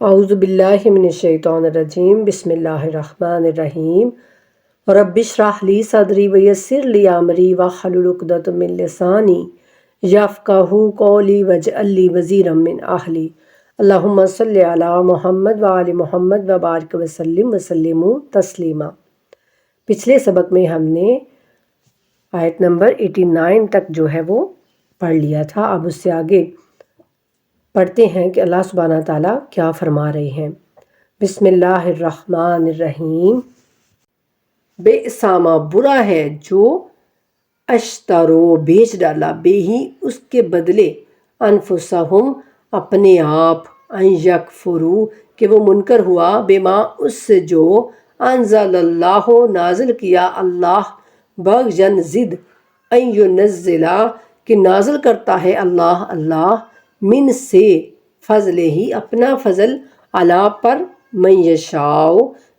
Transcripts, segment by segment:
اعوذ باللہ من الشیطان الرجیم، بسم اللہ الرحمن الرحیم۔ رب اشرح لی صدری ویسر لی امری واحلل عقدۃ من لسانی یفقہوا قولی واجعل لی وزیرا من اہلی۔ اللہم صلی علی محمد وآل محمد وبارک وسلم تسلیما۔ پچھلے سبق میں ہم نے آیت نمبر 89 تک جو ہے وہ پڑھ لیا تھا۔ اب اس سے آگے پڑھتے ہیں کہ اللہ سبحانہ تعالیٰ کیا فرما رہے ہیں۔ بسم اللہ الرحمن الرحیم۔ بئس ما برا ہے جو اشترو بیچ ڈالا، بے ہی اس کے بدلے، انفسہم اپنے آپ، ان یکفرو کہ وہ منکر ہوا، بما اس سے جو انزل اللہ نازل کیا اللہ، بغین ضد، ان ینزلہ کہ نازل کرتا ہے اللہ من سے فضل ہی اپنا فضل، علا پر، من یشاء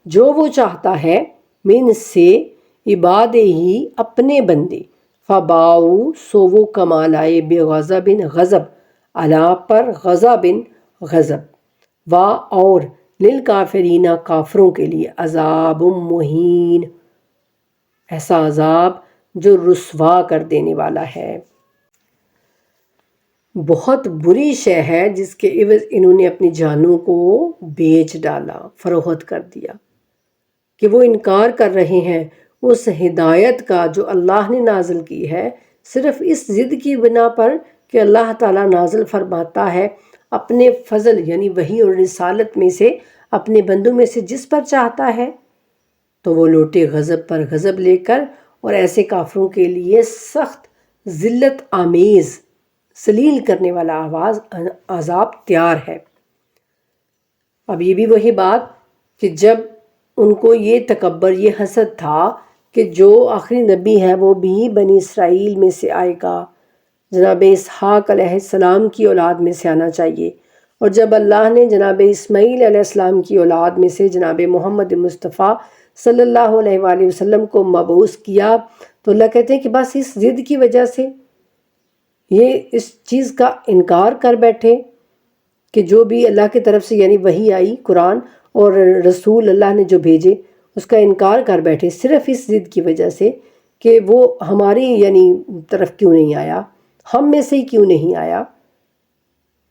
جو وہ چاہتا ہے، من سے عبادہ ہی اپنے بندے، فباؤ سو وہ کما لائے، بغضب غضب، علا پر غضب غضب، وا اور للکافرین کافروں کے لیے عذاب مہین ایسا عذاب جو رسوا کر دینے والا ہے۔ بہت بری شے ہے جس کے عوض انہوں نے اپنی جانوں کو بیچ ڈالا، فروخت کر دیا، کہ وہ انکار کر رہے ہیں اس ہدایت کا جو اللہ نے نازل کی ہے، صرف اس ضد کی بنا پر کہ اللہ تعالیٰ نازل فرماتا ہے اپنے فضل یعنی وحی اور رسالت میں سے اپنے بندوں میں سے جس پر چاہتا ہے، تو وہ لوٹے غضب پر غضب لے کر، اور ایسے کافروں کے لیے سخت ذلت آمیز ذلیل کرنے والا عذاب تیار ہے۔ اب یہ بھی وہی بات کہ جب ان کو یہ تکبر، یہ حسد تھا کہ جو آخری نبی ہے وہ بھی بنی اسرائیل میں سے آئے گا، جناب اسحاق علیہ السلام کی اولاد میں سے آنا چاہیے، اور جب اللہ نے جناب اسماعیل علیہ السلام کی اولاد میں سے جناب محمد مصطفیٰ صلی اللہ علیہ وآلہ وسلم کو مبعوث کیا، تو اللہ کہتے ہیں کہ بس اس ضد کی وجہ سے یہ اس چیز کا انکار کر بیٹھے کہ جو بھی اللہ کی طرف سے یعنی وحی آئی، قرآن اور رسول اللہ نے جو بھیجے، اس کا انکار کر بیٹھے صرف اس ضد کی وجہ سے کہ وہ ہماری یعنی طرف کیوں نہیں آیا، ہم میں سے ہی کیوں نہیں آیا۔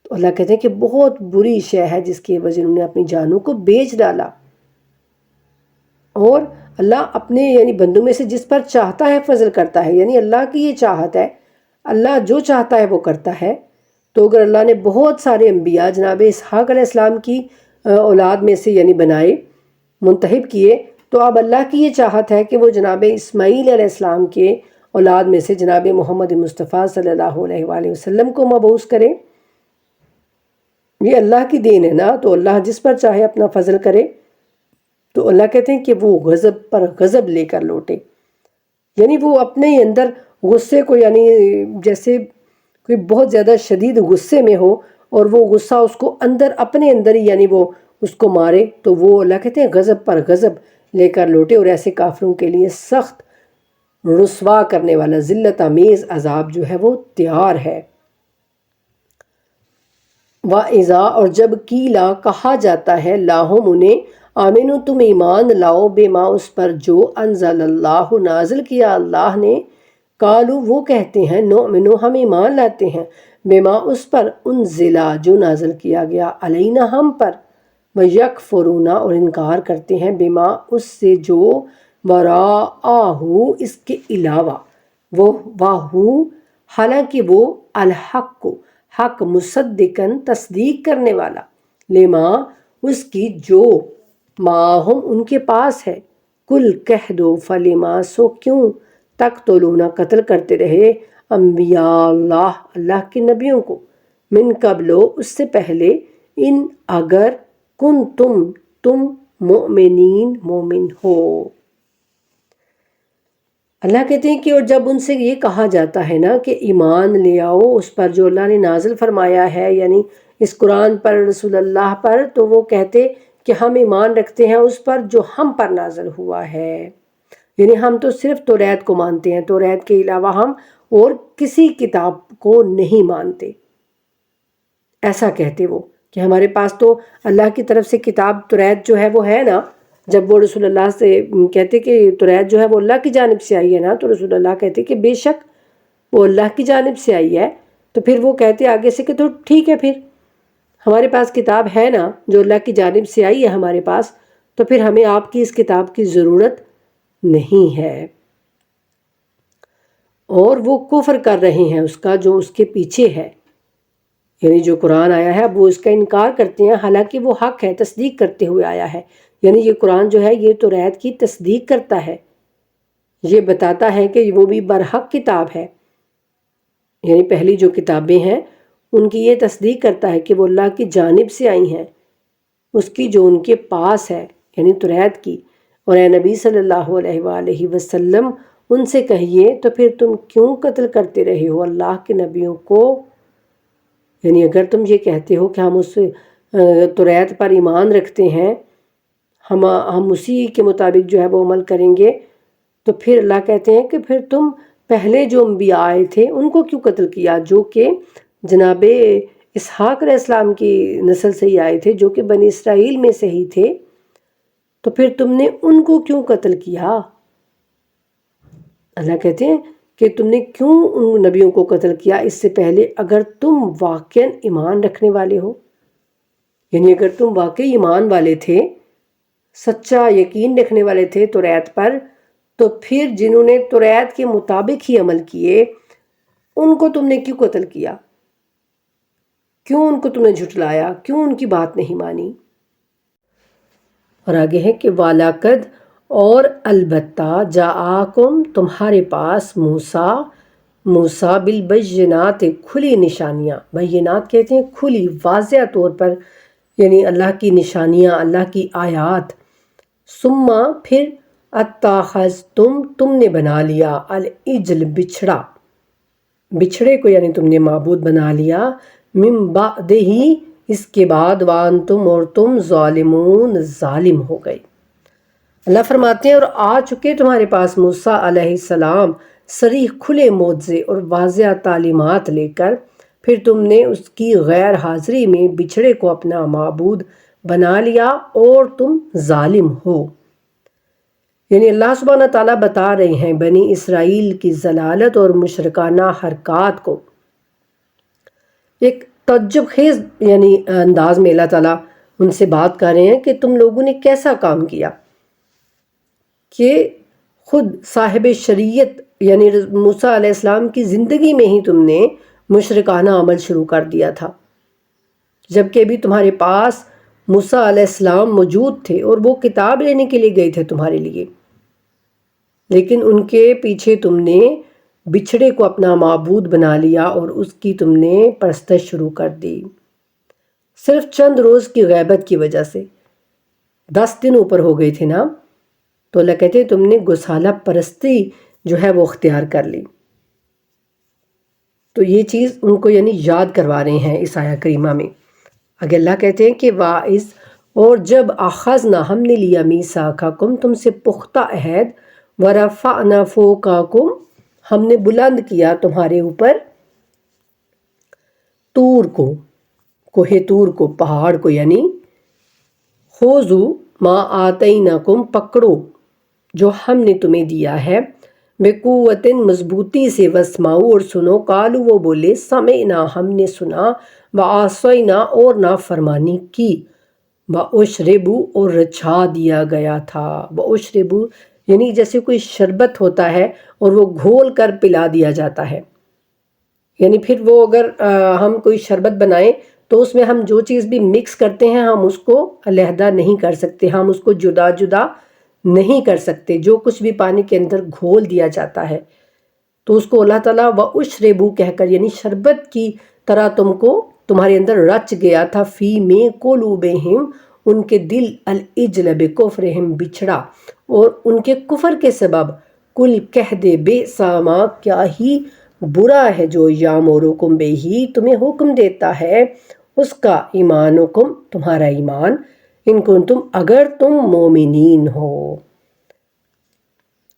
تو اللہ کہتے ہیں کہ بہت بری شے ہے جس کی وجہ انہوں نے اپنی جانوں کو بیچ ڈالا، اور اللہ اپنے یعنی بندوں میں سے جس پر چاہتا ہے فضل کرتا ہے، یعنی اللہ کی یہ چاہت ہے، اللہ جو چاہتا ہے وہ کرتا ہے۔ تو اگر اللہ نے بہت سارے انبیاء جناب اسحاق علیہ السلام کی اولاد میں سے یعنی بنائے، منتخب کیے، تو اب اللہ کی یہ چاہت ہے کہ وہ جناب اسماعیل علیہ السلام کے اولاد میں سے جناب محمد مصطفیٰ صلی اللہ علیہ وآلہ وسلم کو مبعوث کرے۔ یہ اللہ کی دین ہے نا، تو اللہ جس پر چاہے اپنا فضل کرے۔ تو اللہ کہتے ہیں کہ وہ غضب پر غضب لے کر لوٹے، یعنی وہ اپنے ہی اندر غصے کو، یعنی جیسے کوئی بہت زیادہ شدید غصے میں ہو اور وہ غصہ اس کو اندر اپنے اندر ہی یعنی وہ اس کو مارے، تو وہ اللہ کہتے ہیں غضب پر غضب لے کر لوٹے، اور ایسے کافروں کے لیے سخت رسوا کرنے والا ذلت آمیز عذاب جو ہے وہ تیار ہے۔ وَإِذَا اور جب قیلا کہا جاتا ہے، لاہم انہیں، آمنو تم ایمان لاؤ، بما اس پر جو انزل اللہ نازل کیا اللہ نے، قالو وہ کہتے ہیں، نؤمنو ہم ایمان لاتے ہیں، بما اس پر انزلا جو نازل کیا گیا، علینا ہم پر، ویکفرون اور انکار کرتے ہیں، بما اس سے جو وراءہ اس کے علاوہ، وہ واہو حالانکہ وہ الحق کو حق، مصدقاً تصدیق کرنے والا، لما اس کی جو ماہم ان کے پاس ہے، کل کہہ دو، فلما سو کیوں، تقتلون قتل کرتے رہے، انبیاء اللہ اللہ کے نبیوں کو، من قبلو اس سے پہلے، ان اگر تم مؤمنین مومن ہو۔ اللہ کہتے ہیں کہ اور جب ان سے یہ کہا جاتا ہے نا کہ ایمان لے آؤ اس پر جو اللہ نے نازل فرمایا ہے، یعنی اس قرآن پر، رسول اللہ پر، تو وہ کہتے کہ ہم ایمان رکھتے ہیں اس پر جو ہم پر نازل ہوا ہے، یعنی ہم تو صرف توریت کو مانتے ہیں، توریت کے علاوہ ہم اور کسی کتاب کو نہیں مانتے، ایسا کہتے وہ کہ ہمارے پاس تو اللہ کی طرف سے کتاب توریت جو ہے وہ ہے نا. جب وہ رسول اللہ سے کہتے کہ توریت جو ہے وہ اللہ کی جانب سے آئی ہے نا، تو رسول اللہ کہتے کہ بے شک وہ اللہ کی جانب سے آئی ہے. تو پھر وہ کہتے آگے سے کہ تو ٹھیک ہے، پھر ہمارے پاس کتاب ہے نا جو اللہ کی جانب سے آئی ہے ہمارے پاس، تو پھر ہمیں آپ کی اس کتاب کی ضرورت نہیں ہے. اور وہ کفر کر رہے ہیں اس کا جو اس کے پیچھے ہے، یعنی جو قرآن آیا ہے اب وہ اس کا انکار کرتے ہیں، حالانکہ وہ حق ہے، تصدیق کرتے ہوئے آیا ہے. یعنی یہ قرآن جو ہے یہ توریت کی تصدیق کرتا ہے، یہ بتاتا ہے کہ وہ بھی برحق کتاب ہے. یعنی پہلی جو کتابیں ہیں ان کی یہ تصدیق کرتا ہے کہ وہ اللہ کی جانب سے آئی ہیں، اس کی جو ان کے پاس ہے یعنی توریت کی. اور اے نبی صلی اللہ علیہ وآلہ وسلم ان سے کہیے تو پھر تم کیوں قتل کرتے رہے ہو اللہ کے نبیوں کو؟ یعنی اگر تم یہ کہتے ہو کہ ہم اس توریت پر ایمان رکھتے ہیں، ہم اسی کے مطابق جو ہے وہ عمل کریں گے، تو پھر اللہ کہتے ہیں کہ پھر تم پہلے جو انبیاء آئے تھے ان کو کیوں قتل کیا، جو کہ جناب اسحاق علیہ السلام کی نسل سے ہی آئے تھے، جو کہ بنی اسرائیل میں سے ہی تھے، تو پھر تم نے ان کو کیوں قتل کیا؟ اللہ کہتے ہیں کہ تم نے کیوں ان نبیوں کو قتل کیا اس سے پہلے، اگر تم واقعاً ایمان رکھنے والے ہو. یعنی اگر تم واقعی ایمان والے تھے، سچا یقین رکھنے والے تھے توریت پر، تو پھر جنہوں نے توریت کے مطابق ہی عمل کیے ان کو تم نے کیوں قتل کیا؟ کیوں ان کو تم نے جھٹلایا؟ کیوں ان کی بات نہیں مانی؟ اور آگے ہے کہ وَلَقَدْ اور البتہ جاءکم تمہارے پاس موسیٰ بالبینات کھلی نشانیاں. بینات کہتے ہیں کھلی واضح طور پر، یعنی اللہ کی نشانیاں، اللہ کی آیات. ثم پھر اتخذتم تم نے بنا لیا العجل بچھڑے کو، یعنی تم نے معبود بنا لیا، من بعدہ اس کے بعد، وانتم اور تم ظالمون ظالم ہو گئے. اللہ فرماتے ہیں اور آ چکے تمہارے پاس موسیٰ علیہ السلام صریح کھلے معجزے اور واضح تعلیمات لے کر، پھر تم نے اس کی غیر حاضری میں بچھڑے کو اپنا معبود بنا لیا اور تم ظالم ہو. یعنی اللہ سبحانہ تعالیٰ بتا رہے ہیں بنی اسرائیل کی ضلالت اور مشرکانہ حرکات کو ایک تعجب خیز یعنی انداز میں. اللہ تعالیٰ ان سے بات کر رہے ہیں کہ تم لوگوں نے کیسا کام کیا کہ خود صاحب شریعت یعنی موسیٰ علیہ السلام کی زندگی میں ہی تم نے مشرکانہ عمل شروع کر دیا تھا، جبکہ بھی تمہارے پاس موسیٰ علیہ السلام موجود تھے اور وہ کتاب لینے کے لیے گئے تھے تمہارے لیے، لیکن ان کے پیچھے تم نے بچھڑے کو اپنا معبود بنا لیا اور اس کی تم نے پرستش شروع کر دی. صرف چند روز کی غیبت کی وجہ سے 10 دن اوپر ہو گئے تھے نا، تو اللہ کہتے تم نے گسالہ پرستی جو ہے وہ اختیار کر لی. تو یہ چیز ان کو یعنی یاد کروا رہے ہیں اس آیہ کریمہ میں. آگے اللہ کہتے ہیں کہ واعظ اور جب اخذنا ہم نے لیا میثاقکم تم سے پختہ عہد، ورفعنا فوقکم ہم نے بلند کیا تمہارے اوپر طور کو، کوہ طور کو، پہاڑ کو، یعنی خذوا ما آتیناکم پکڑو جو ہم نے تمہیں دیا ہے، بقوت مضبوطی سے، واسمعوا اور سنو، قالوا وہ بولے، سمعنا ہم نے سنا، وعصینا اور نافرمانی کی، واشربوا اور رچھا دیا گیا تھا. واشربوا یعنی جیسے کوئی شربت ہوتا ہے اور وہ گھول کر پلا دیا جاتا ہے، یعنی پھر وہ اگر ہم کوئی شربت بنائیں تو اس میں ہم جو چیز بھی مکس کرتے ہیں ہم اس کو علیحدہ نہیں کر سکتے، ہم اس کو جدا جدا نہیں کر سکتے. جو کچھ بھی پانی کے اندر گھول دیا جاتا ہے تو اس کو اللہ تعالیٰ واشربوا کہہ کر یعنی شربت کی طرح تمہارے اندر رچ گیا تھا، فی میں قلوبہم ان کے دل، العجل بکفرہم بچھڑا اور ان کے کفر کے سبب، کل کہہ دے بے ساما کیا ہی برا ہے جو یامرکم بہ تمہیں حکم دیتا ہے اس کا، ایمانکم تمہارا ایمان، ان کنتم اگر تم مومنین ہو.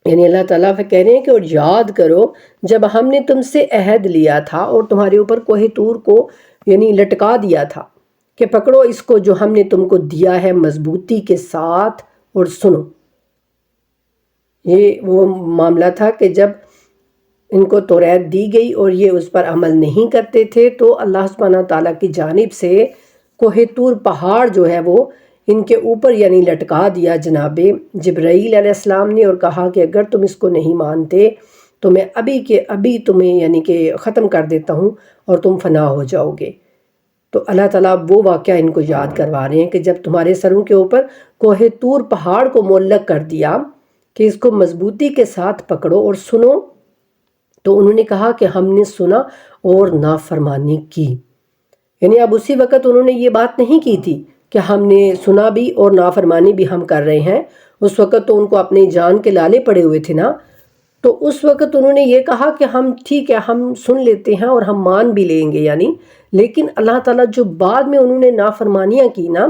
یعنی اللہ تعالیٰ کہہ رہے ہیں کہ اور یاد کرو جب ہم نے تم سے عہد لیا تھا اور تمہارے اوپر کوہ طور کو یعنی لٹکا دیا تھا، کہ پکڑو اس کو جو ہم نے تم کو دیا ہے مضبوطی کے ساتھ اور سنو۔ یہ وہ معاملہ تھا کہ جب ان کو توریت دی گئی اور یہ اس پر عمل نہیں کرتے تھے تو اللہ سبحانہ تعالیٰ کی جانب سے کوہ طور پہاڑ جو ہے وہ ان کے اوپر یعنی لٹکا دیا جناب جبرائیل علیہ السلام نے، اور کہا کہ اگر تم اس کو نہیں مانتے تو میں ابھی کے ابھی تمہیں یعنی کہ ختم کر دیتا ہوں اور تم فنا ہو جاؤ گے۔ تو اللہ تعالیٰ وہ واقعہ ان کو یاد کروا رہے ہیں کہ جب تمہارے سروں کے اوپر کوہ طور پہاڑ کو معلق کر دیا کہ اس کو مضبوطی کے ساتھ پکڑو اور سنو، تو انہوں نے کہا کہ ہم نے سنا اور نافرمانی کی۔ یعنی اب اسی وقت انہوں نے یہ بات نہیں کی تھی کہ ہم نے سنا بھی اور نافرمانی بھی ہم کر رہے ہیں، اس وقت تو ان کو اپنی جان کے لالے پڑے ہوئے تھے نا، تو اس وقت انہوں نے یہ کہا کہ ہم ٹھیک ہے ہم سن لیتے ہیں اور ہم مان بھی لیں گے یعنی، لیکن اللہ تعالیٰ جو بعد میں انہوں نے نافرمانیاں کی نا،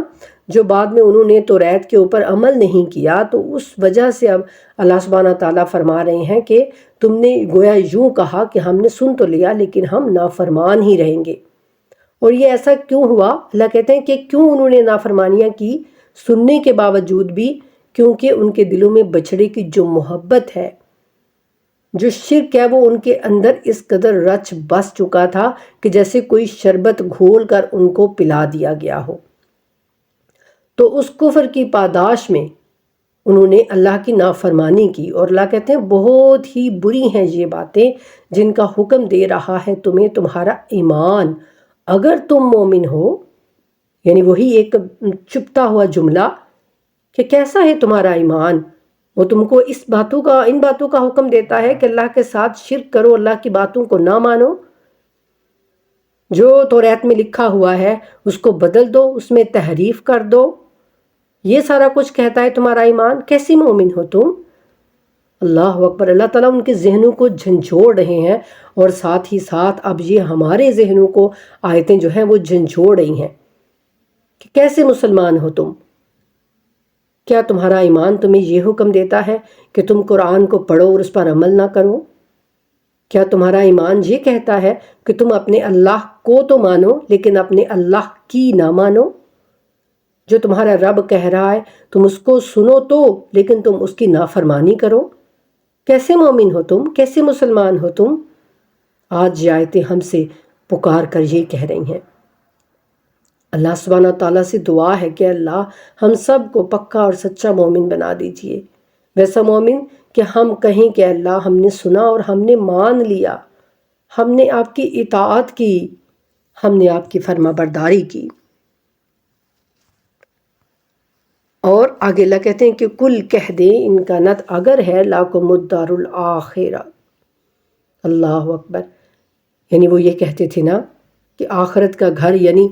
جو بعد میں انہوں نے توریت کے اوپر عمل نہیں کیا، تو اس وجہ سے اب اللہ سبحانہ تعالیٰ فرما رہے ہیں کہ تم نے گویا یوں کہا کہ ہم نے سن تو لیا لیکن ہم نافرمان ہی رہیں گے۔ اور یہ ایسا کیوں ہوا؟ اللہ کہتے ہیں کہ کیوں انہوں نے نافرمانیاں کی سننے کے باوجود بھی، کیونکہ ان کے دلوں میں بچھڑے کی جو محبت ہے، جو شرک ہے، وہ ان کے اندر اس قدر رچ بس چکا تھا کہ جیسے کوئی شربت گھول کر ان کو پلا دیا گیا ہو۔ تو اس کفر کی پاداش میں انہوں نے اللہ کی نافرمانی کی، اور اللہ کہتے ہیں بہت ہی بری ہیں یہ باتیں جن کا حکم دے رہا ہے تمہیں تمہارا ایمان اگر تم مومن ہو۔ یعنی وہی ایک چھپتا ہوا جملہ کہ کیسا ہے تمہارا ایمان، وہ تم کو ان باتوں کا حکم دیتا ہے کہ اللہ کے ساتھ شرک کرو، اللہ کی باتوں کو نہ مانو، جو توریت میں لکھا ہوا ہے اس کو بدل دو، اس میں تحریف کر دو، یہ سارا کچھ کہتا ہے تمہارا ایمان۔ کیسی مومن ہو تم؟ اللہ اکبر۔ اللہ تعالیٰ ان کے ذہنوں کو جھنجھوڑ رہے ہیں، اور ساتھ ہی ساتھ اب یہ ہمارے ذہنوں کو آیتیں جو ہیں وہ جھنجھوڑ رہی ہیں کہ کیسے مسلمان ہو تم؟ کیا تمہارا ایمان تمہیں یہ حکم دیتا ہے کہ تم قرآن کو پڑھو اور اس پر عمل نہ کرو؟ کیا تمہارا ایمان یہ کہتا ہے کہ تم اپنے اللہ کو تو مانو لیکن اپنے اللہ کی نہ مانو؟ جو تمہارا رب کہہ رہا ہے تم اس کو سنو تو، لیکن تم اس کی نافرمانی کرو۔ کیسے مومن ہو تم؟ کیسے مسلمان ہو تم؟ آج یہ آیتیں ہم سے پکار کر یہ کہہ رہی ہیں۔ اللہ سبحانہ تعالیٰ سے دعا ہے کہ اللہ ہم سب کو پکا اور سچا مومن بنا دیجئے، ویسا مومن کہ ہم کہیں کہ اللہ ہم نے سنا اور ہم نے مان لیا، ہم نے آپ کی اطاعت کی، ہم نے آپ کی فرما برداری کی۔ اور آگے اللہ کہتے ہیں کہ کل کہہ دیں ان کا نت اگر ہے لاکم الدار الآخرہ۔ اللہ اکبر۔ یعنی وہ یہ کہتے تھے نا کہ آخرت کا گھر یعنی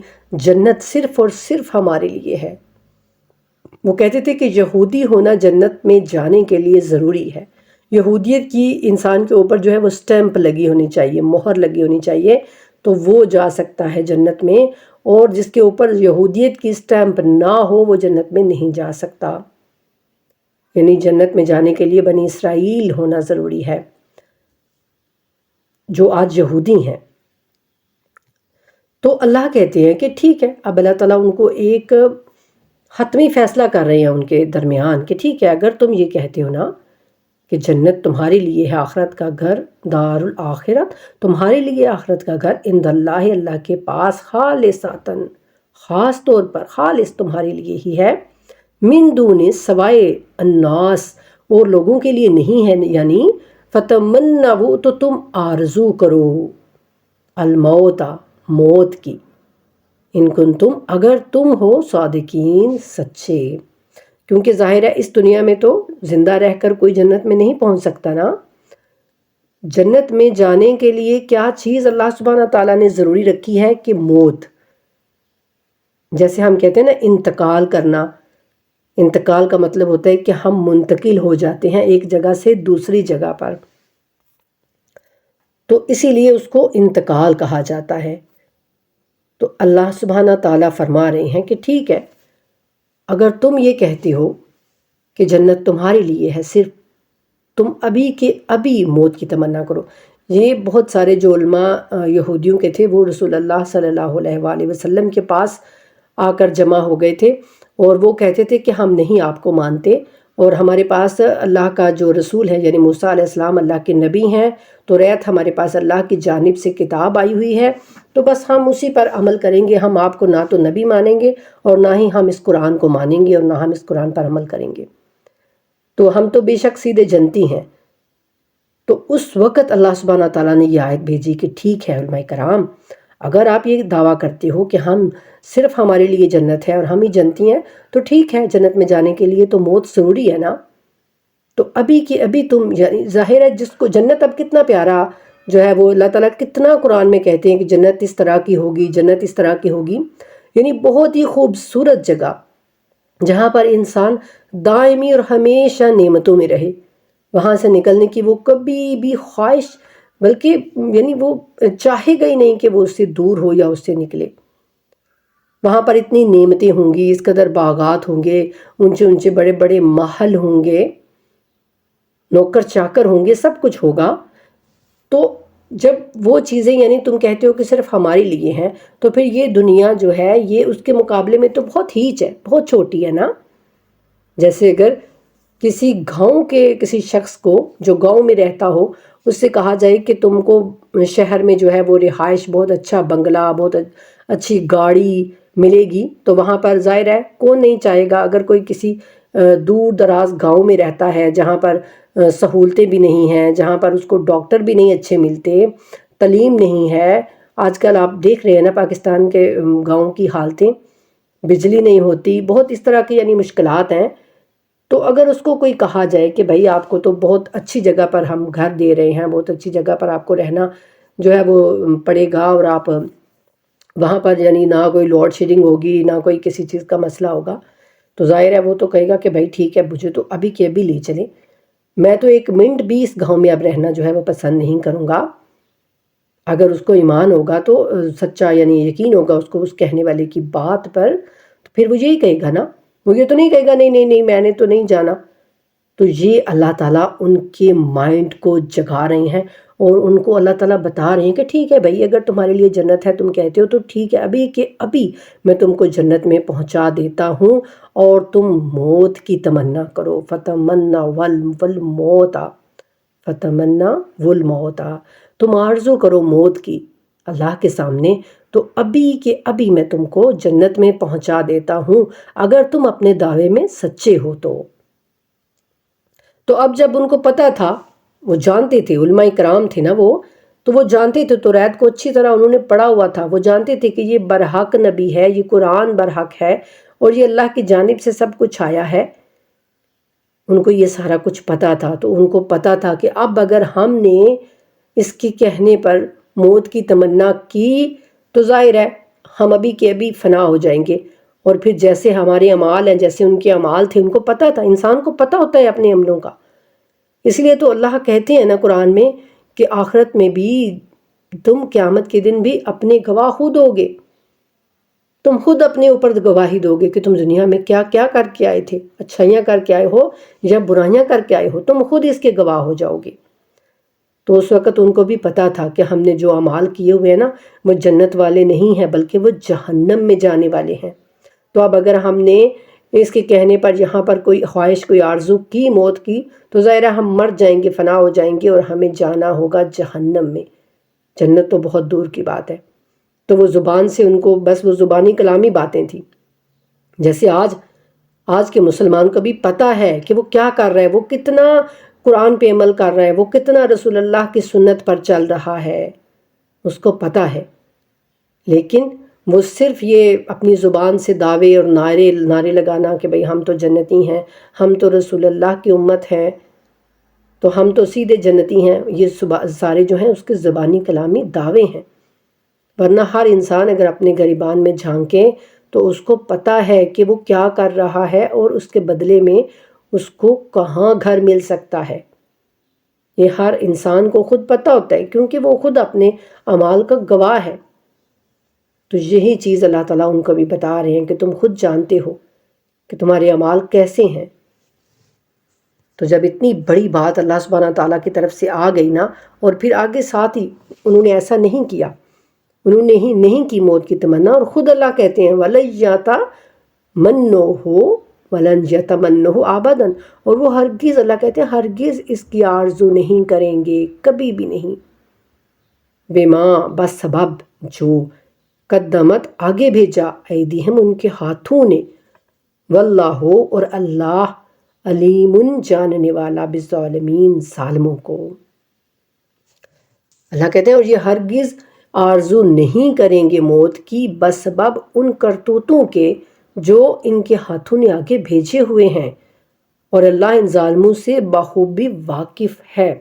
جنت صرف اور صرف ہمارے لیے ہے۔ وہ کہتے تھے کہ یہودی ہونا جنت میں جانے کے لیے ضروری ہے، یہودیت کی انسان کے اوپر جو ہے وہ سٹیمپ لگی ہونی چاہیے، مہر لگی ہونی چاہیے، تو وہ جا سکتا ہے جنت میں، اور جس کے اوپر یہودیت کی سٹیمپ نہ ہو وہ جنت میں نہیں جا سکتا۔ یعنی جنت میں جانے کے لیے بنی اسرائیل ہونا ضروری ہے جو آج یہودی ہیں۔ تو اللہ کہتے ہیں کہ ٹھیک ہے، اب اللہ تعالیٰ ان کو ایک حتمی فیصلہ کر رہے ہیں ان کے درمیان کہ ٹھیک ہے اگر تم یہ کہتے ہو نا کہ جنت تمہارے لیے ہے، آخرت کا گھر دار الاخرت تمہارے لیے آخرت کا گھر عند اللہ، اللہ کے پاس، خالصاتن خاص طور پر خالص تمہارے لیے ہی ہے، من دون سوائے الناس اور لوگوں کے لیے نہیں ہے، یعنی فتمنوا تو تم آرزو کرو الموت موت کی، ان کنتم اگر تم ہو صادقین سچے، کیونکہ ظاہر ہے اس دنیا میں تو زندہ رہ کر کوئی جنت میں نہیں پہنچ سکتا نا۔ جنت میں جانے کے لیے کیا چیز اللہ سبحانہ تعالیٰ نے ضروری رکھی ہے کہ موت، جیسے ہم کہتے ہیں نا انتقال کرنا، انتقال کا مطلب ہوتا ہے کہ ہم منتقل ہو جاتے ہیں ایک جگہ سے دوسری جگہ پر، تو اسی لیے اس کو انتقال کہا جاتا ہے۔ تو اللہ سبحانہ تعالیٰ فرما رہے ہیں کہ ٹھیک ہے اگر تم یہ کہتے ہو کہ جنت تمہارے لیے ہے، صرف تم ابھی کے ابھی موت کی تمنا کرو۔ یہ بہت سارے جو علماء یہودیوں کے تھے وہ رسول اللہ صلی اللہ علیہ وآلہ وسلم کے پاس آ کر جمع ہو گئے تھے، اور وہ کہتے تھے کہ ہم نہیں آپ کو مانتے، اور ہمارے پاس اللہ کا جو رسول ہے یعنی موسیٰ علیہ السلام اللہ کے نبی ہیں، تو ریت ہمارے پاس اللہ کی جانب سے کتاب آئی ہوئی ہے، تو بس ہم اسی پر عمل کریں گے، ہم آپ کو نہ تو نبی مانیں گے اور نہ ہی ہم اس قرآن کو مانیں گے اور نہ ہم اس قرآن پر عمل کریں گے، تو ہم تو بے شک سیدھے جنتی ہیں۔ تو اس وقت اللہ سبحانہ تعالیٰ نے یہ آیت بھیجی کہ ٹھیک ہے علماء کرام، اگر آپ یہ دعویٰ کرتے ہو کہ ہم صرف ہمارے لیے جنت ہے اور ہم ہی جنتی ہیں، تو ٹھیک ہے، جنت میں جانے کے لیے تو موت ضروری ہے نا، تو ابھی کی ابھی تم، یعنی ظاہر ہے جس کو جنت، اب کتنا پیارا جو ہے وہ اللہ تعالیٰ کتنا قرآن میں کہتے ہیں کہ جنت اس طرح کی ہوگی، جنت اس طرح کی ہوگی، یعنی بہت ہی خوبصورت جگہ جہاں پر انسان دائمی اور ہمیشہ نعمتوں میں رہے، وہاں سے نکلنے کی وہ کبھی بھی خواہش، بلکہ یعنی وہ چاہے گا ہی نہیں کہ وہ اس سے دور ہو یا اس سے نکلے۔ وہاں پر اتنی نعمتیں ہوں گی، اس قدر باغات ہوں گے، اونچے اونچے بڑے بڑے محل ہوں گے، نوکر چاکر ہوں گے، سب کچھ ہوگا۔ تو جب وہ چیزیں یعنی تم کہتے ہو کہ صرف ہمارے لیے ہیں، تو پھر یہ دنیا جو ہے یہ اس کے مقابلے میں تو بہت ہیچ ہے، بہت چھوٹی ہے نا۔ جیسے اگر کسی گاؤں کے کسی شخص کو جو گاؤں میں رہتا ہو، اس سے کہا جائے کہ تم کو شہر میں جو ہے وہ رہائش، بہت اچھا بنگلہ، بہت اچھی گاڑی ملے گی، تو وہاں پر ظاہر ہے کون نہیں چاہے گا۔ اگر کوئی کسی دور دراز گاؤں میں رہتا ہے جہاں پر سہولتیں بھی نہیں ہیں، جہاں پر اس کو ڈاکٹر بھی نہیں اچھے ملتے، تعلیم نہیں ہے، آج کل آپ دیکھ رہے ہیں نا پاکستان کے گاؤں کی حالتیں، بجلی نہیں ہوتی، بہت اس طرح کی یعنی مشکلات ہیں، تو اگر اس کو کوئی کہا جائے کہ بھائی آپ کو تو بہت اچھی جگہ پر ہم گھر دے رہے ہیں، بہت اچھی جگہ پر آپ کو رہنا جو ہے وہ پڑے گا، اور آپ وہاں پر یعنی نہ کوئی لوڈ شیڈنگ ہوگی، نہ کوئی کسی چیز کا مسئلہ ہوگا، تو ظاہر ہے وہ تو کہے گا کہ بھائی ٹھیک ہے، مجھے تو ابھی کے ابھی لے چلیں، میں تو ایک منٹ بھی اس گاؤں میں اب رہنا جو ہے وہ پسند نہیں کروں گا۔ اگر اس کو ایمان ہوگا تو سچا یعنی یقین ہوگا اس کو اس کہنے والے کی بات پر، تو پھر وہ یہی کہے گا نا، وہ یہ تو نہیں کہے گا نہیں نہیں نہیں میں نے تو نہیں جانا۔ تو یہ اللہ تعالیٰ ان کے مائنڈ کو جگا رہے ہیں، اور ان کو اللہ تعالیٰ بتا رہے ہیں کہ ٹھیک ہے بھائی، اگر تمہارے لیے جنت ہے تم کہتے ہو، تو ٹھیک ہے، ابھی کہ ابھی میں تم کو جنت میں پہنچا دیتا ہوں، اور تم موت کی تمنا کرو، فتمنا والموت، فتمنا والموت، تم آرزو کرو موت کی اللہ کے سامنے، تو ابھی کہ ابھی میں تم کو جنت میں پہنچا دیتا ہوں اگر تم اپنے دعوے میں سچے ہو تو اب جب ان کو پتہ تھا، وہ جانتے تھے، علماء کرام تھے نا وہ، تو وہ جانتے تھے، توریت کو اچھی طرح انہوں نے پڑھا ہوا تھا، وہ جانتے تھے کہ یہ برحق نبی ہے، یہ قرآن برحق ہے، اور یہ اللہ کی جانب سے سب کچھ آیا ہے، ان کو یہ سارا کچھ پتہ تھا۔ تو ان کو پتہ تھا کہ اب اگر ہم نے اس کے کہنے پر موت کی تمنا کی تو ظاہر ہے ہم ابھی کے ابھی فنا ہو جائیں گے، اور پھر جیسے ہمارے اعمال ہیں، جیسے ان کے اعمال تھے، ان کو پتہ تھا، انسان کو پتہ ہوتا ہے اپنے عملوں کا، اس لیے تو اللہ کہتے ہیں نا قرآن میں کہ آخرت میں بھی تم قیامت کے دن بھی اپنے گواہ خود ہوگے، تم خود اپنے اوپر گواہی دو گے کہ تم دنیا میں کیا کیا کر کے آئے تھے، اچھائیاں کر کے آئے ہو یا برائیاں کر کے آئے ہو، تم خود اس کے گواہ ہو جاؤ گے۔ تو اس وقت ان کو بھی پتا تھا کہ ہم نے جو اعمال کیے ہوئے ہیں نا، وہ جنت والے نہیں ہیں بلکہ وہ جہنم میں جانے والے ہیں۔ تو اب اگر ہم نے اس کے کہنے پر یہاں پر کوئی خواہش، کوئی آرزو کی موت کی، تو ظاہر ہے ہم مر جائیں گے، فنا ہو جائیں گے، اور ہمیں جانا ہوگا جہنم میں، جنت تو بہت دور کی بات ہے۔ تو وہ زبان سے ان کو بس وہ زبانی کلامی باتیں تھیں، جیسے آج کے مسلمان کو بھی پتہ ہے کہ وہ کیا کر رہا ہے، وہ کتنا قرآن پہ عمل کر رہا ہے، وہ کتنا رسول اللہ کی سنت پر چل رہا ہے، اس کو پتہ ہے، لیکن وہ صرف یہ اپنی زبان سے دعوے اور نعرے لگانا کہ بھئی ہم تو جنتی ہیں، ہم تو رسول اللہ کی امت ہیں، تو ہم تو سیدھے جنتی ہیں، یہ سارے جو ہیں اس کے زبانی کلامی دعوے ہیں، ورنہ ہر انسان اگر اپنے گریبان میں جھانکے تو اس کو پتہ ہے کہ وہ کیا کر رہا ہے، اور اس کے بدلے میں اس کو کہاں گھر مل سکتا ہے، یہ ہر انسان کو خود پتہ ہوتا ہے، کیونکہ وہ خود اپنے اعمال کا گواہ ہے۔ تو یہی چیز اللہ تعالیٰ ان کو بھی بتا رہے ہیں کہ تم خود جانتے ہو کہ تمہارے اعمال کیسے ہیں۔ تو جب اتنی بڑی بات اللہ سبحانہ تعالیٰ کی طرف سے آ گئی نا، اور پھر آگے ساتھ ہی انہوں نے ایسا نہیں کیا، انہوں نے ہی نہیں کی موت کی تمنا، اور خود اللہ کہتے ہیں وَلَن يَتَمَنَّوهُ وَلَن يَتَمَنَّوهُ أَبَدًا، اور وہ ہرگز، اللہ کہتے ہیں ہرگز اس کی آرزو نہیں کریں گے، کبھی بھی نہیں، بما بس سبب جو قدمت آگے بھیجا ایدیہم ان کے ہاتھوں نے، واللہ اور اللہ علیم جاننے والا بالظالمین ظالموں کو۔ اللہ کہتے ہیں اور یہ ہرگز آرزو نہیں کریں گے موت کی بسبب ان کرتوتوں کے جو ان کے ہاتھوں نے آگے بھیجے ہوئے ہیں، اور اللہ ان ظالموں سے بخوبی واقف ہے۔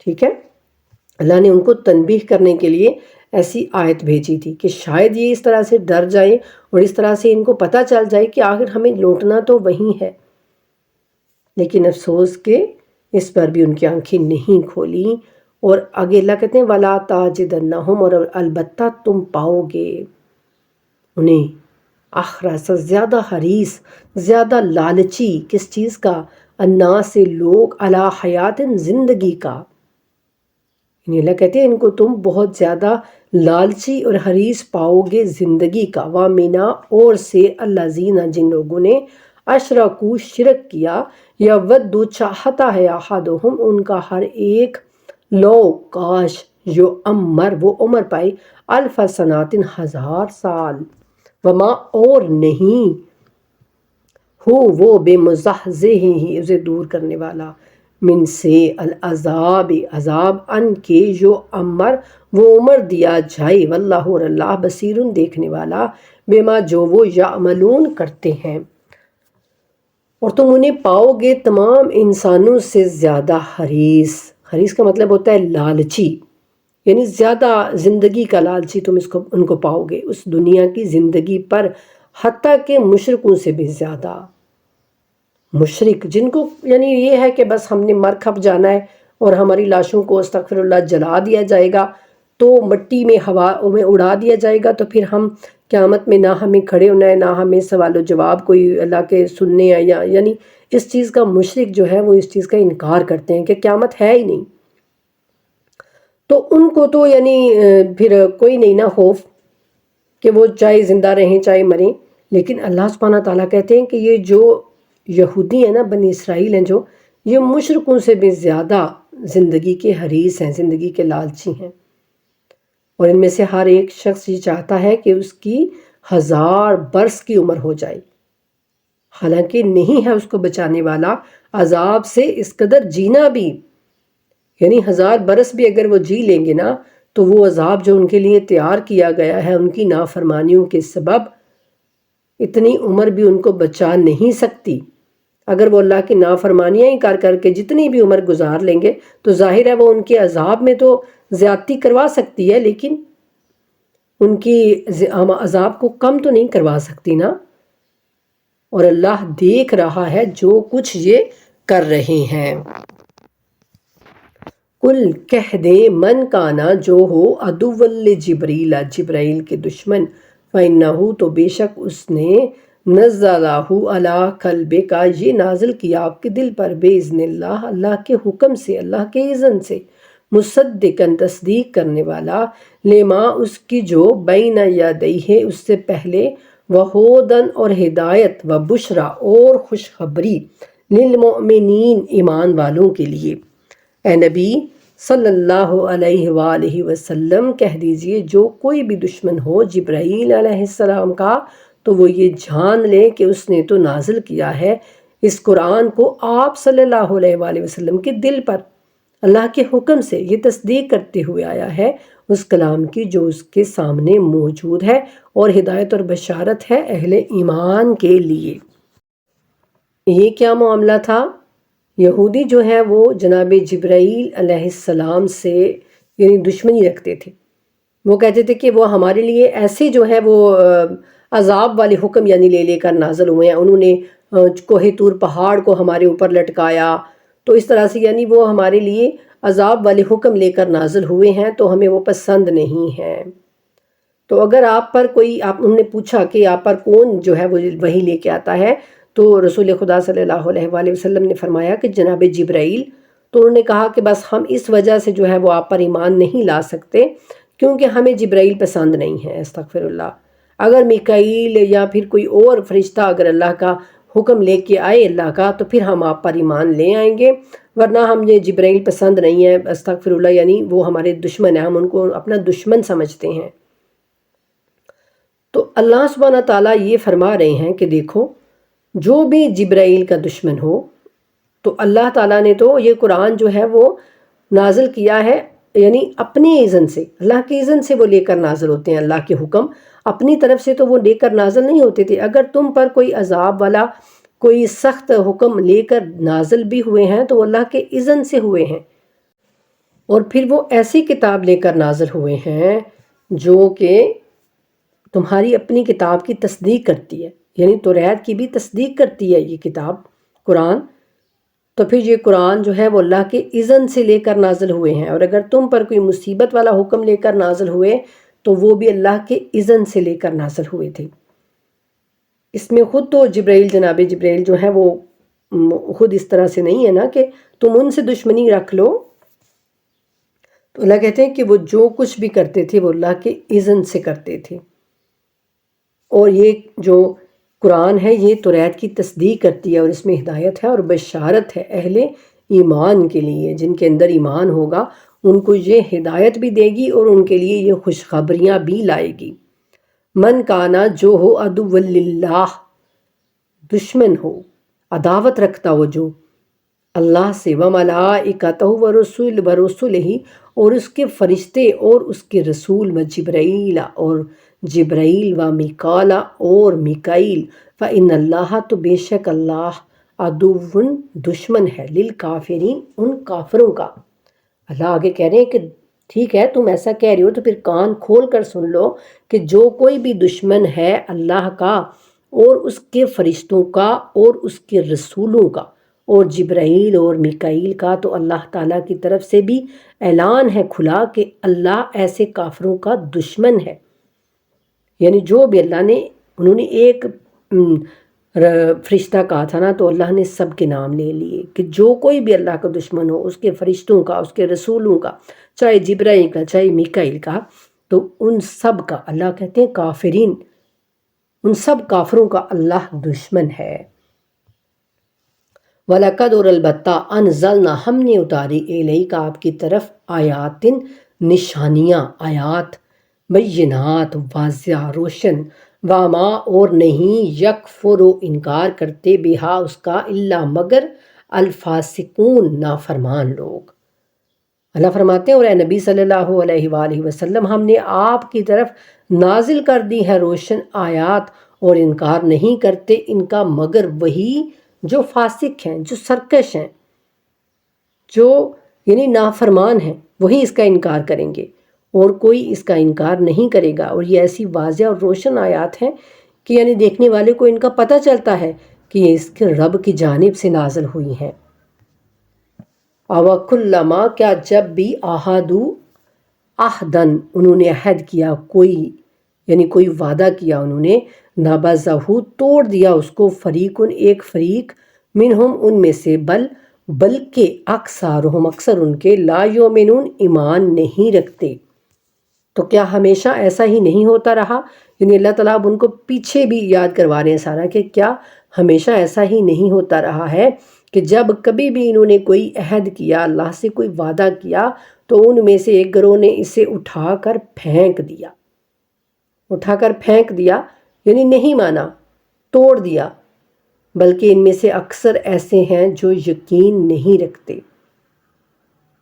ٹھیک ہے، اللہ نے ان کو تنبیہ کرنے کے لیے ایسی آیت بھیجی تھی کہ شاید یہ اس طرح سے ڈر جائیں اور اس طرح سے ان کو پتہ چل جائے کہ آخر ہمیں لوٹنا تو وہی ہے، لیکن افسوس کہ اس پر بھی ان کی آنکھیں نہیں کھولیں۔ اور آگے اللہ کہتے ہیں وَلَا تَجِدَنَّهُمْ، اور البتہ تم پاؤ گے انہیں احرص زیادہ حریص، زیادہ لالچی کس چیز کا، الناس سے لوگ، علی حیات زندگی کا، یعنی اللہ کہتے ہیں ان کو تم بہت زیادہ لالچی اور حریص پاؤ گے زندگی کا، وَمِنَا اور سے الذین جن لوگوں نے اشرکو شرک کیا، یا ودو چاہتا ہے احدہم ان کا ہر ایک، لو کاش جو عمر وہ عمر پائے، الف سناتن 1000 سال، وما اور نہیں، ہو وہ بے مزحزح ہی اسے دور کرنے والا، من سے العذاب عذاب، ان کے جو عمر وہ عمر دیا جائے، واللہ اور اللہ بصیر دیکھنے والا، بما جو وہ یعملون کرتے ہیں۔ اور تم انہیں پاؤ گے تمام انسانوں سے زیادہ حریص، حریص کا مطلب ہوتا ہے لالچی، یعنی زیادہ زندگی کا لالچی تم ان کو پاؤ گے اس دنیا کی زندگی پر، حتیٰ کہ مشرکوں سے بھی زیادہ۔ مشرک جن کو یعنی یہ ہے کہ بس ہم نے مر کھپ جانا ہے اور ہماری لاشوں کو استغفر اللہ جلا دیا جائے گا، تو مٹی میں ہوا میں اڑا دیا جائے گا، تو پھر ہم قیامت میں نہ ہمیں کھڑے ہونا ہے، نہ ہمیں سوال و جواب کوئی اللہ کے سننے ہیں، یعنی اس چیز کا مشرک جو ہے وہ اس چیز کا انکار کرتے ہیں کہ قیامت ہے ہی نہیں، تو ان کو تو یعنی پھر کوئی نہیں نا خوف کہ وہ چاہے زندہ رہیں چاہے مریں۔ لیکن اللہ سبحانہ تعالیٰ کہتے ہیں کہ یہ جو یہودی ہیں نا، بنی اسرائیل ہیں، جو یہ مشرکوں سے بھی زیادہ زندگی کے حریص ہیں، زندگی کے لالچی ہیں، اور ان میں سے ہر ایک شخص یہ چاہتا ہے کہ اس کی 1000 برس کی عمر ہو جائے، حالانکہ نہیں ہے اس کو بچانے والا عذاب سے اس قدر جینا بھی، یعنی 1000 برس بھی اگر وہ جی لیں گے نا، تو وہ عذاب جو ان کے لیے تیار کیا گیا ہے ان کی نافرمانیوں کے سبب، اتنی عمر بھی ان کو بچا نہیں سکتی۔ اگر وہ اللہ کی نافرمانیاں ہی کر کے جتنی بھی عمر گزار لیں گے تو ظاہر ہے وہ ان کے عذاب میں تو زیادتی کروا سکتی ہے، لیکن ان کی عذاب کو کم تو نہیں کروا سکتی نا، اور اللہ دیکھ رہا ہے جو کچھ یہ کر رہے ہیں۔ کل کہہ دے من کانا جو ہو عدو لجبریل جبرائیل کے دشمن، فَإِنَّهُ تو بے شک اس نے نزلہ علی قلبک یہ نازل کیا آپ کے دل پر، بِإِذْنِ اللہ اللہ کے حکم سے، اللہ کے اذن سے، مصدقاً تصدیق کرنے والا، لما اس کی جو بین یدیہ اس سے پہلے، وہودن اور ہدایت، وبشرا اور خوشخبری، للمؤمنین ایمان والوں کے لیے۔ اے نبی صلی اللہ علیہ وآلہ وسلم کہہ دیجئے جو کوئی بھی دشمن ہو جبرائیل علیہ السلام کا، تو وہ یہ جان لے کہ اس نے تو نازل کیا ہے اس قرآن کو آپ صلی اللہ علیہ وآلہ وسلم کے دل پر، اللہ کے حکم سے، یہ تصدیق کرتے ہوئے آیا ہے اس کلام کی جو اس کے سامنے موجود ہے، اور ہدایت اور بشارت ہے اہل ایمان کے لیے۔ یہ کیا معاملہ تھا؟ یہودی جو ہے وہ جناب جبرائیل علیہ السلام سے یعنی دشمنی رکھتے تھے، وہ کہتے تھے کہ وہ ہمارے لیے ایسے جو ہے وہ عذاب والے حکم یعنی لے کر نازل ہوئے ہیں، انہوں نے کوہ طور پہاڑ کو ہمارے اوپر لٹکایا، تو اس طرح سے یعنی وہ ہمارے لیے عذاب والے حکم لے کر نازل ہوئے ہیں، تو ہمیں وہ پسند نہیں ہیں۔ تو اگر آپ پر کوئی انہوں نے پوچھا کہ آپ پر کون جو ہے وہ وحی لے کے آتا ہے، تو رسول خدا صلی اللہ علیہ وآلہ وسلم نے فرمایا کہ جناب جبرائیل، تو انہوں نے کہا کہ بس ہم اس وجہ سے جو ہے وہ آپ پر ایمان نہیں لا سکتے کیونکہ ہمیں جبرائیل پسند نہیں ہے، استغفر اللہ۔ اگر میکائیل یا پھر کوئی اور فرشتہ اگر اللہ کا حکم لے کے آئے اللہ کا تو پھر ہم آپ پر ایمان لے آئیں گے، ورنہ ہم یہ جبرائیل پسند نہیں ہے، استغفر اللہ، یعنی وہ ہمارے دشمن ہیں، ہم ان کو اپنا دشمن سمجھتے ہیں۔ تو اللہ سبحانہ تعالیٰ یہ فرما رہے ہیں کہ دیکھو جو بھی جبرائیل کا دشمن ہو، تو اللہ تعالیٰ نے تو یہ قرآن جو ہے وہ نازل کیا ہے، یعنی اپنی اذن سے، اللہ کی اذن سے وہ لے کر نازل ہوتے ہیں۔ اللہ کے حکم اپنی طرف سے تو وہ لے کر نازل نہیں ہوتے تھے۔ اگر تم پر کوئی عذاب والا کوئی سخت حکم لے کر نازل بھی ہوئے ہیں تو وہ اللہ کے اذن سے ہوئے ہیں، اور پھر وہ ایسی کتاب لے کر نازل ہوئے ہیں جو کہ تمہاری اپنی کتاب کی تصدیق کرتی ہے، یعنی توریت کی بھی تصدیق کرتی ہے یہ کتاب قرآن۔ تو پھر یہ قرآن جو ہے وہ اللہ کے اذن سے لے کر نازل ہوئے ہیں، اور اگر تم پر کوئی مصیبت والا حکم لے کر نازل ہوئے تو وہ بھی اللہ کے اذن سے لے کر نازل ہوئے تھے۔ اس میں خود تو جبرائیل، جناب جبرائیل جو ہے وہ خود اس طرح سے نہیں ہے نا کہ تم ان سے دشمنی رکھ لو۔ تو اللہ کہتے ہیں کہ وہ جو کچھ بھی کرتے تھے وہ اللہ کے اذن سے کرتے تھے، اور یہ جو قرآن ہے یہ توریت کی تصدیق کرتی ہے، اور اس میں ہدایت ہے اور بشارت ہے اہل ایمان کے لیے۔ جن کے اندر ایمان ہوگا ان کو یہ ہدایت بھی دے گی اور ان کے لیے یہ خوشخبریاں بھی لائے گی۔ من کانا، جو ہو عدو للہ، دشمن ہو، عداوت رکھتا ہو جو اللہ سے، وملائکتہ ورسلہ، اور اس کے فرشتے اور اس کے رسول، وجبرائیل، اور جبرائیل، ومیکال، اور میکائیل، فإن اللہ، تو بے شک اللہ، عدو، دشمن ہے، للکافرین، ان کافروں کا۔ اللہ آگے کہہ رہے ہیں کہ ٹھیک ہے تم ایسا کہہ رہے ہو تو پھر کان کھول کر سن لو کہ جو کوئی بھی دشمن ہے اللہ کا اور اس کے فرشتوں کا اور اس کے رسولوں کا اور جبرائیل اور میکائیل کا، تو اللہ تعالیٰ کی طرف سے بھی اعلان ہے کھلا کہ اللہ ایسے کافروں کا دشمن ہے۔ یعنی جو بھی اللہ نے، انہوں نے ایک فرشتہ کہا تھا نا، تو اللہ نے سب کے نام لے لیے کہ جو کوئی بھی اللہ کا دشمن ہو، اس کے فرشتوں کا، اس کے رسولوں کا، چاہے جبرائیل کا، چاہے میکائیل کا، تو ان سب کا اللہ کہتے ہیں کافرین، ان سب کافروں کا اللہ دشمن ہے۔ وَلَقَدْ، اور البتہ، أَنزَلْنَا، ہم نے اتاری، إِلَيْكَ، آپ کی طرف، آیاتن، نشانیاں، آیات، بینات، واضح، روشن، وما، اور نہیں، یکفر، انکار کرتے، بہا، اس کا، الا، مگر، الفاسقون، نافرمان لوگ۔ اللہ فرماتے ہیں اور اے نبی صلی اللہ علیہ وآلہ وسلم، ہم نے آپ کی طرف نازل کر دی ہے روشن آیات، اور انکار نہیں کرتے ان کا مگر وہی جو فاسق ہیں، جو سرکش ہیں، جو یعنی نافرمان ہیں، وہی اس کا انکار کریں گے، اور کوئی اس کا انکار نہیں کرے گا۔ اور یہ ایسی واضح اور روشن آیات ہیں کہ یعنی دیکھنے والے کو ان کا پتہ چلتا ہے کہ یہ اس کے رب کی جانب سے نازل ہوئی ہیں۔ اَوَكُلَّمَا، کیا جب بھی، عَاهَدُوا، عہدن، انہوں نے عہد کیا، کوئی یعنی کوئی وعدہ کیا انہوں نے، نَبَذَہُ، توڑ دیا اس کو، فریقن، ایک فریق، منہم، ان میں سے، بلکہ اکثرہم، اکثر ان کے، لا یؤمنون، ایمان نہیں رکھتے۔ تو کیا ہمیشہ ایسا ہی نہیں ہوتا رہا؟ یعنی اللہ تعالیٰ اب ان کو پیچھے بھی یاد کروا رہے ہیں سارا کہ کیا ہمیشہ ایسا ہی نہیں ہوتا رہا ہے کہ جب کبھی بھی انہوں نے کوئی عہد کیا، اللہ سے کوئی وعدہ کیا، تو ان میں سے ایک گروہ نے اسے اٹھا کر پھینک دیا، یعنی نہیں مانا، توڑ دیا، بلکہ ان میں سے اکثر ایسے ہیں جو یقین نہیں رکھتے۔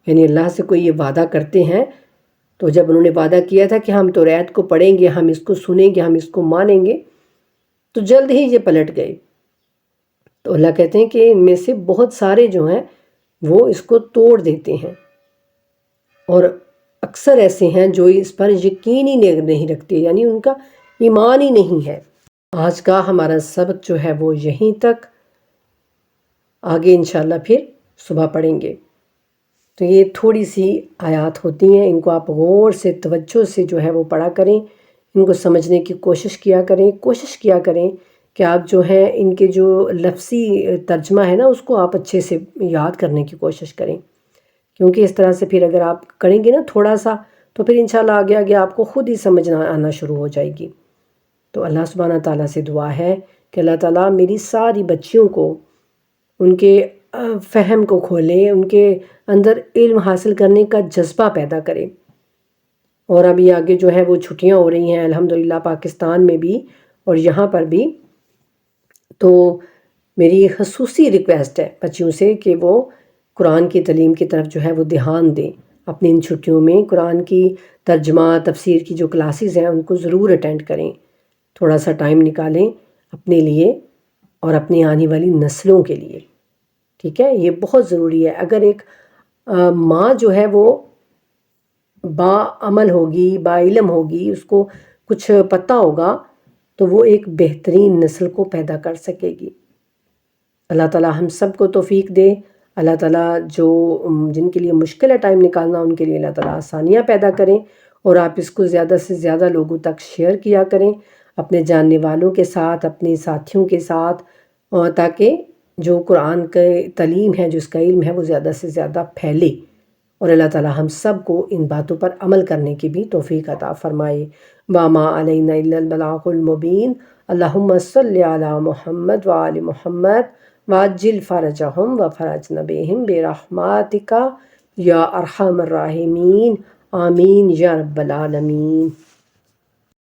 یعنی اللہ سے کوئی یہ وعدہ کرتے ہیں، تو جب انہوں نے وعدہ کیا تھا کہ ہم توریت کو پڑھیں گے، ہم اس کو سنیں گے، ہم اس کو مانیں گے، تو جلد ہی یہ پلٹ گئے۔ تو اللہ کہتے ہیں کہ ان میں سے بہت سارے جو ہیں وہ اس کو توڑ دیتے ہیں، اور اکثر ایسے ہیں جو اس پر یقین ہی نہیں رکھتے، یعنی ان کا ایمان ہی نہیں ہے۔ آج کا ہمارا سبق جو ہے وہ یہیں تک، آگے انشاءاللہ پھر صبح پڑھیں گے۔ تو یہ تھوڑی سی آیات ہوتی ہیں، ان کو آپ غور سے، توجہ سے جو ہے وہ پڑھا کریں، ان کو سمجھنے کی کوشش کیا کریں کہ آپ جو ہیں ان کے جو لفظی ترجمہ ہے نا اس کو آپ اچھے سے یاد کرنے کی کوشش کریں، کیونکہ اس طرح سے پھر اگر آپ کریں گے نا تھوڑا سا، تو پھر انشاءاللہ آگے آگے آپ کو خود ہی سمجھنا آنا شروع ہو جائے گی۔ تو اللہ سبحانہ تعالیٰ سے دعا ہے کہ اللہ تعالیٰ میری ساری بچیوں کو ان کے فہم کو کھولے، ان کے اندر علم حاصل کرنے کا جذبہ پیدا کرے۔ اور ابھی آگے جو ہے وہ چھٹیاں ہو رہی ہیں الحمدللہ پاکستان میں بھی اور یہاں پر بھی، تو میری خصوصی ریکویسٹ ہے بچیوں سے کہ وہ قرآن کی تعلیم کی طرف جو ہے وہ دھیان دیں۔ اپنی ان چھٹیوں میں قرآن کی ترجمہ تفسیر کی جو کلاسز ہیں ان کو ضرور اٹینڈ کریں، تھوڑا سا ٹائم نکالیں اپنے لیے اور اپنی آنے والی نسلوں کے لیے، ٹھیک ہے؟ یہ بہت ضروری ہے۔ اگر ایک ماں جو ہے وہ با عمل ہوگی، با علم ہوگی، اس کو کچھ پتہ ہوگا تو وہ ایک بہترین نسل کو پیدا کر سکے گی۔ اللہ تعالیٰ ہم سب کو توفیق دے۔ اللہ تعالیٰ جن کے لیے مشکل ہے ٹائم نکالنا ان کے لیے اللہ تعالیٰ آسانیاں پیدا کریں، اور آپ اس کو زیادہ سے زیادہ لوگوں تک شیئر کیا کریں اپنے جاننے والوں کے ساتھ، اپنے ساتھیوں کے ساتھ، تاکہ جو قرآن کے تعلیم ہے، جو اس کا علم ہے، وہ زیادہ سے زیادہ پھیلے، اور اللہ تعالیٰ ہم سب کو ان باتوں پر عمل کرنے کی بھی توفیق عطا فرمائے۔ وما علینا الا البلاغ المبین۔ اللہم صلی علی محمد وآل محمد وعجل فرجہم وفرج بہم برحمتک یا ارحم الراحمین، آمین یا رب العالمین۔